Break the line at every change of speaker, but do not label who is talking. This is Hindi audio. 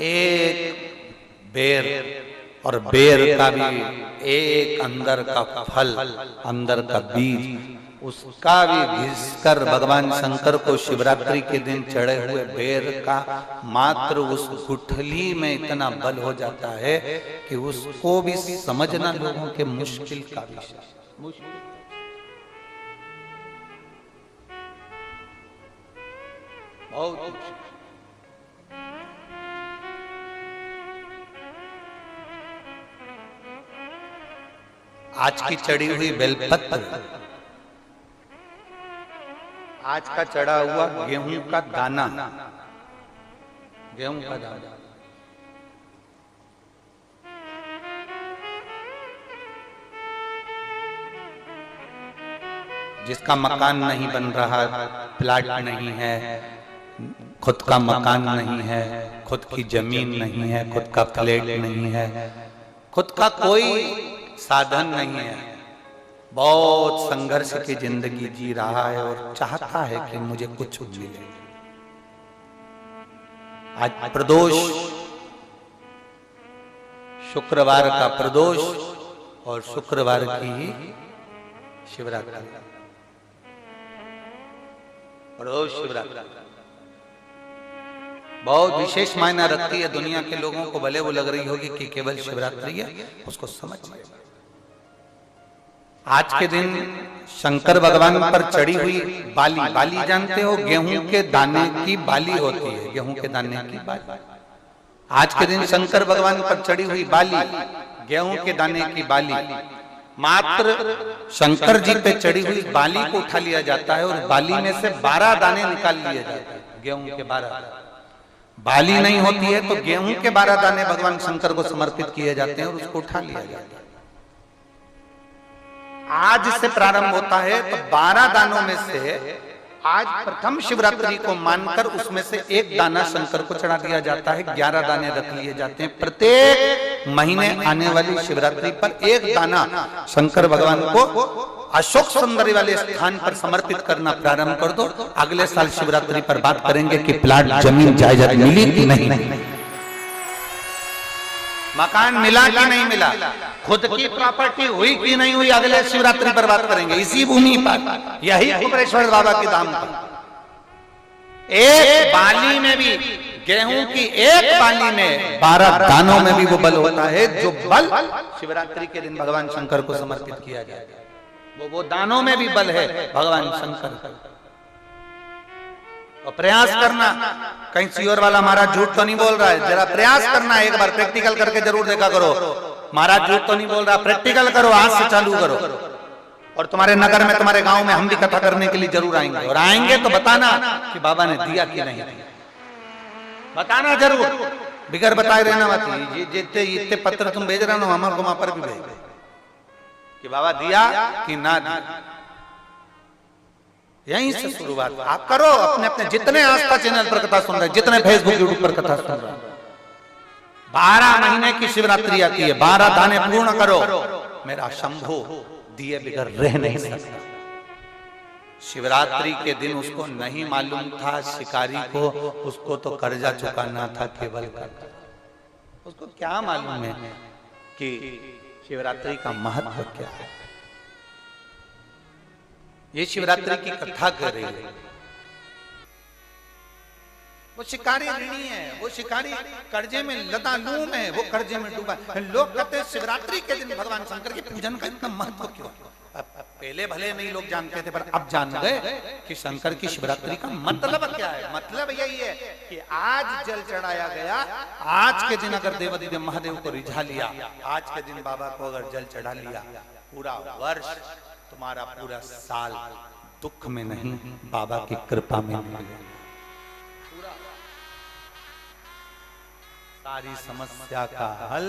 एक बेर, और बेर का भी एक अंदर का फल, अंदर का बीज, उसका भी घिसकर भगवान शंकर को शिवरात्रि के दिन चढ़े हुए बेर का मात्र उस गुठली में इतना बल हो जाता है कि उसको भी समझना लोगों के मुश्किल का विषय, मुश्किल। बहुत आज की चढ़ी हुई बेलपत्र, आज का चढ़ा हुआ गेहूं का दाना, गेहूं का दाना, जिसका मकान नहीं बन रहा, प्लाट नहीं है, खुद का मकान नहीं है, खुद की जमीन नहीं है, खुद का फ्लैट नहीं है, खुद का कोई साधन नहीं है, बहुत संघर्ष की जिंदगी जी रहा है और चाहता है कि मुझे कुछ मिले। आज प्रदोष, शुक्रवार का प्रदोष और शुक्रवार की ही शिवरात्रि, प्रदोष शिवरात्रि बहुत विशेष मायना रखती है। दुनिया के लोगों को भले वो लग रही होगी कि केवल शिवरात्रि है, उसको समझ ले। आज के दिन शंकर भगवान पर चढ़ी हुई बाली, बाली जानते हो, गेहूं के दाने की बाली होती है, गेहूं के दाने की बाली। आज के दिन शंकर भगवान पर चढ़ी हुई बाली, गेहूं के दाने की बाली, मात्र शंकर जी पे चढ़ी हुई बाली को उठा लिया जाता है और बाली में से 12 दाने निकाल लिए जाते हैं। गेहूं के 12, बाली नहीं होती है तो गेहूं के 12 दाने भगवान शंकर को समर्पित किए जाते हैं और उसको उठा लिया जाता है। आज से प्रारंभ होता है तो 12 दानों में से आज प्रथम शिवरात्रि को मानकर उसमें से एक दाना शंकर को चढ़ा दिया जाता है, 11 दाने रख लिए जाते हैं। प्रत्येक महीने आने वाली शिवरात्रि पर एक दाना शंकर भगवान को अशोक सुंदरी वाले स्थान पर समर्पित करना प्रारंभ कर दो। अगले साल शिवरात्रि पर बात करेंगे कि प्लाट, जमीन, जायदाद मिली कि नहीं, मकान मिला कि नहीं मिला, खुद की प्रॉपर्टी हुई कि नहीं हुई, अगले शिवरात्रि पर बात करेंगे। इसी भूमि पर, यही कुबेरेश्वर बाबा की धाम पर एक बाली में भी, गेहूं की एक बाली में 12 दानों में भी वो बल होता है जो बल शिवरात्रि के दिन भगवान शंकर को समर्पित किया जाए। वो दानों में भी बल है भगवान शंकर। और प्रयास करना, कहीं सीओर वाला महाराज झूठ तो नहीं बोल रहा है, जरा प्रयास करना, एक बार प्रैक्टिकल करके जरूर देखा करो। महाराज झूठ तो नहीं बोल रहा, प्रैक्टिकल करो, आज से चालू करो। और तुम्हारे नगर में, तुम्हारे गांव में हम भी कथा करने के लिए जरूर आएंगे, और आएंगे तो बताना कि बाबा ने दिया कि नहीं, बताना जरूर, बिगर बताए रहना मत। जितने इतने पत्र तुम भेज रहे हो हमारे को वहां पर भी भेज कि बाबा दिया कि ना दिया। यहीं से शुरुआत आप करो। अपने अपने जितने आस्था चैनल पर कथा सुन रहे, जितने फेसबुक यूट्यूब पर कथा सुन रहे, 12 महीने की शिवरात्रि आती है, 12 दाने पूर्ण करो। मेरा शंभू दिए बिगर रह नहीं सकता। शिवरात्रि के दिन उसको नहीं मालूम था शिकारी को, उसको तो कर्जा चुकाना था केवल कर्जा। उसको क्या मालूम है कि शिवरात्रि का महत्व क्या है। ये शिवरात्रि की कथा कर रही है। वो शिकारी ऋणी है, वो शिकारी कर्जे में लतालूम है, वो कर्जे में डूबा। लोग कहते हैं शिवरात्रि के दिन भगवान शंकर के पूजन का इतना महत्व क्यों। पहले भले नहीं लोग जानते थे, पर अब जान गए कि शंकर की शिवरात्रि का मतलब क्या है। मतलब यही है कि आज जल चढ़ाया गया, आज के दिन अगर देवादिदेव महादेव को रिझा लिया, आज के दिन बाबा को अगर जल चढ़ा लिया, पूरा वर्ष, तुम्हारा पूरा साल दुख में नहीं, बाबा की कृपा में नहीं। सारी समस्या का हल